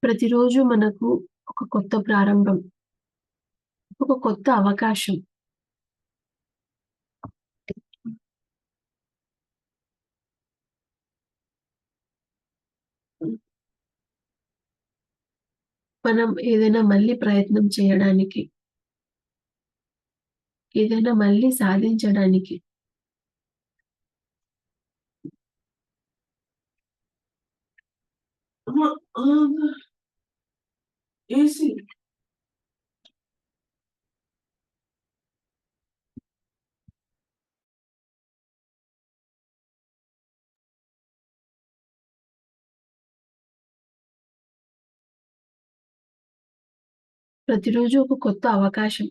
ప్రతిరోజు మనకు ఒక కొత్త ప్రారంభం, ఒక కొత్త అవకాశం. మనం ఏదైనా మళ్ళీ ప్రయత్నం చేయడానికి, ఏదైనా మళ్ళీ సాధించడానికి. అమ్మ ఏసీ. ప్రతిరోజు ఒక కొత్త అవకాశం.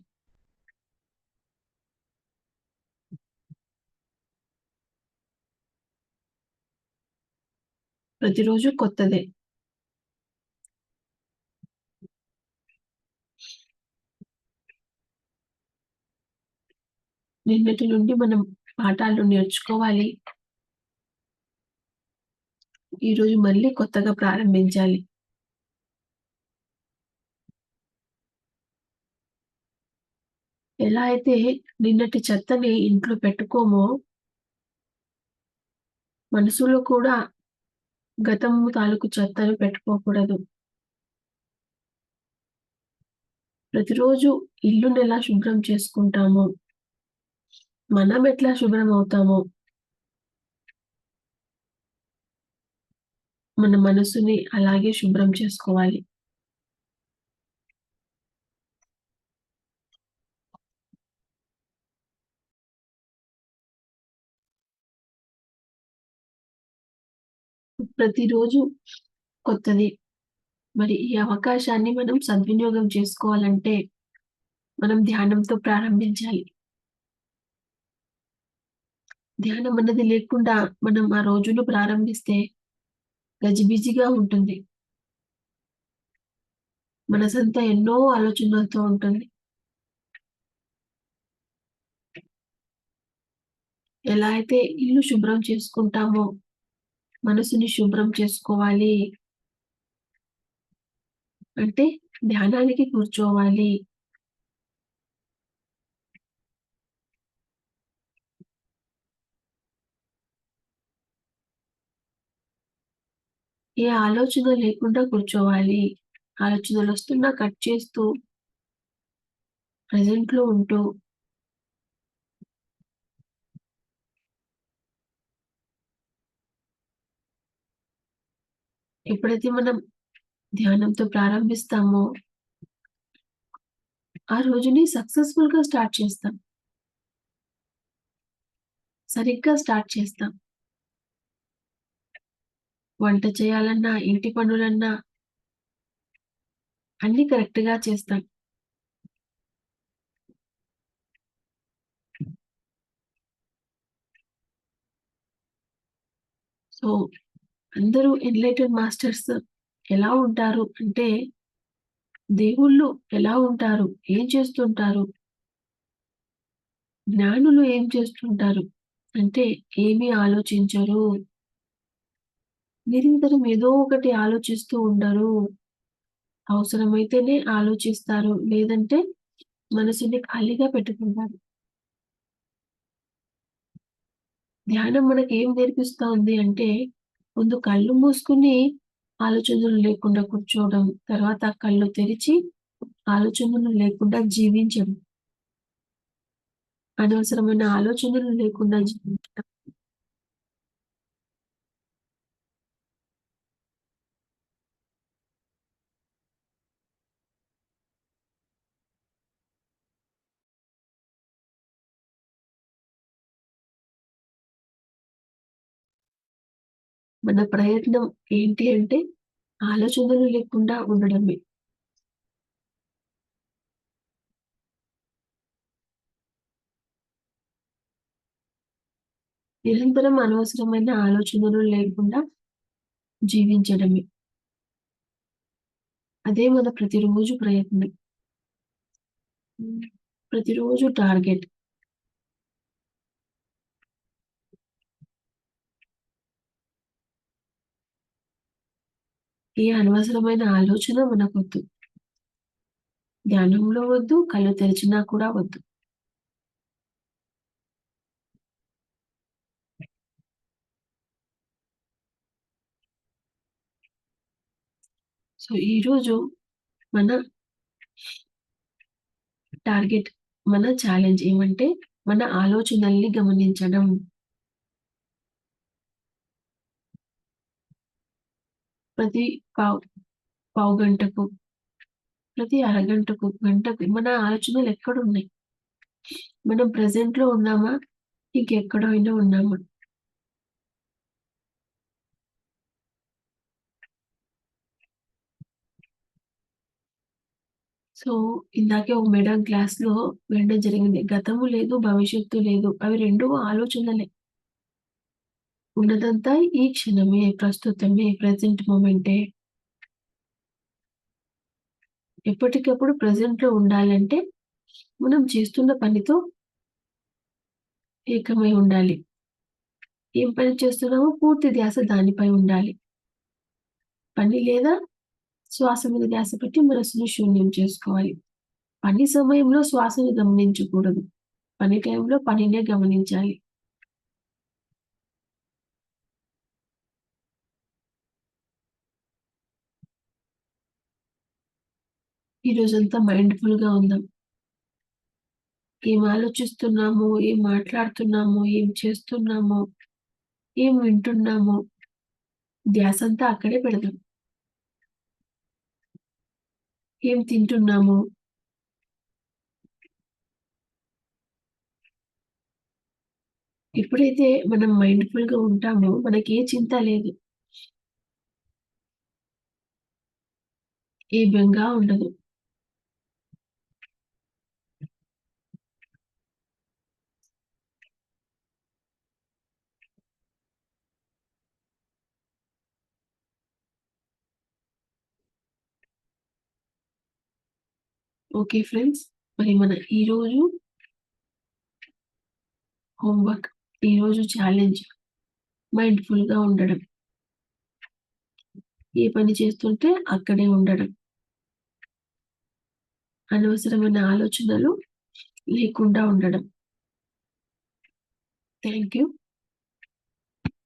ప్రతిరోజు కొత్తదే. నిన్నటి నుండి మనం పాఠాలు నేర్చుకోవాలి. ఈరోజు మళ్ళీ కొత్తగా ప్రారంభించాలి. ఎలా అయితే నిన్నటి చెత్తని ఇంట్లో పెట్టుకోమో, మనసులో కూడా గతం తాలూకు చెత్తను పెట్టుకోకూడదు. ప్రతిరోజు ఇల్లునెలా శుభ్రం చేసుకుంటామో, మనం ఎట్లా శుభ్రం అవుతామో, మన మనసుని అలాగే శుభ్రం చేసుకోవాలి. ప్రతిరోజు కొత్తది. మరి ఈ అవకాశాన్ని మనం సద్వినియోగం చేసుకోవాలంటే, మనం ధ్యానంతో ప్రారంభించాలి. ధ్యానం అన్నది లేకుండా మనం ఆ రోజును ప్రారంభిస్తే గజిబిజిగా ఉంటుంది. మనసంతా ఎన్నో ఆలోచనలతో ఉంటుంది. ఎలా అయితే ఇల్లు శుభ్రం చేసుకుంటామో, మనసుని శుభ్రం చేసుకోవాలి అంటే ధ్యానానికి కూర్చోవాలి. ఏ ఆలోచన లేకుండా కూర్చోవాలి. ఆలోచనలొస్తున్నా కట్ చేస్తూ, ప్రెజెంట్‌లో ఉంటూ, ఎప్పుడైతే మనం ధ్యానంతో ప్రారంభిస్తామో, ఆ రోజుని సక్సెస్‌ఫుల్‌గా స్టార్ట్ చేస్తాం. సరిగ్గా స్టార్ట్ చేస్తాం. వంట చేయాలన్నా, ఇంటి పనులన్నా అన్నీ కరెక్ట్‌గా చేస్తాం. సో, అందరూ ఎన్‌లైటెడ్ మాస్టర్స్ ఎలా ఉంటారు అంటే, దేవుళ్ళు ఎలా ఉంటారు? ఏం చేస్తుంటారు? జ్ఞానులు ఏం చేస్తుంటారు? అంటే ఏమీ ఆలోచించరు. నిరంతరం ఏదో ఒకటి ఆలోచిస్తూ ఉండరు. అవసరమైతేనే ఆలోచిస్తారు. లేదంటే మనసుని ఖాళీగా పెట్టుకుంటారు. ధ్యానం మనకేం నేర్పిస్తోంది అంటే, ముందు కళ్ళు మూసుకొని ఆలోచనలు లేకుండా కూర్చోవడం. తర్వాత కళ్ళు తెరిచి ఆలోచనలు లేకుండా జీవించడం. అనవసరమైన ఆలోచనలు లేకుండా జీవించడం. మన ప్రయత్నం ఏంటి అంటే, ఆలోచనలు లేకుండా ఉండడమే. నిరంతరం అనవసరమైన ఆలోచనలు లేకుండా జీవించడమే. అదే మన ప్రతిరోజు ప్రయత్నం. హ్మ్. ప్రతిరోజు టార్గెట్. ఏ అనవసరమైన ఆలోచన మనకొద్దు. ధ్యానంలో వద్దు, కళ్ళు తెరిచినా కూడా వద్దు. సో, ఈరోజు మన టార్గెట్, మన ఛాలెంజ్ ఏమంటే, మన ఆలోచనల్ని గమనించడం. ప్రతి పావు పావుగంటకు, ప్రతి అరగంటకు, గంటకు మన ఆలోచనలెక్కడున్నాయి? మనం ప్రెజెంట్‌లో ఉన్నామా? ఇంకెక్కడైనా ఉన్నామా? సో, ఇందాకే ఒక మేడం క్లాస్‌లో వినడం జరిగింది. గతము లేదు, భవిష్యత్తు లేదు. అవి 2 ఆలోచనలే. ఉన్నదంతా ఈ క్షణమే, ప్రస్తుతమే, ప్రెజెంట్ మొమెంటే. ఎప్పటికప్పుడు ప్రెజెంట్‌లో ఉండాలంటే, మనం చేస్తున్న పనితో ఏకమై ఉండాలి. ఏం పని చేస్తున్నామో పూర్తి ధ్యాస దానిపై ఉండాలి. పని లేదా శ్వాస మీద ధ్యాస పెట్టి మనసుని శూన్యం చేసుకోవాలి. పని సమయంలో శ్వాసను గమనించకూడదు. పని టైంలో పనినే గమనించాలి. ఈ రోజంతా మైండ్‌ఫుల్‌గా ఉందాం. ఏం ఆలోచిస్తున్నామో, ఏం మాట్లాడుతున్నామో, ఏం చేస్తున్నామో, ఏం వింటున్నామో, ధ్యాసంతా అక్కడే పెడదాం. ఏం తింటున్నామో, ఎప్పుడైతే మనం మైండ్‌ఫుల్‌గా ఉంటామో మనకే చింత లేదు. ఏ బెంగ ఉండదు. Okay friends. మరి మన ఈరోజు హోంవర్క్, ఈరోజు ఛాలెంజ్ మైండ్‌ఫుల్‌గా ఉండడం. ఏ పని చేస్తుంటే అక్కడే ఉండడం. అనవసరమైన ఆలోచనలు లేకుండా ఉండడం. Thank you.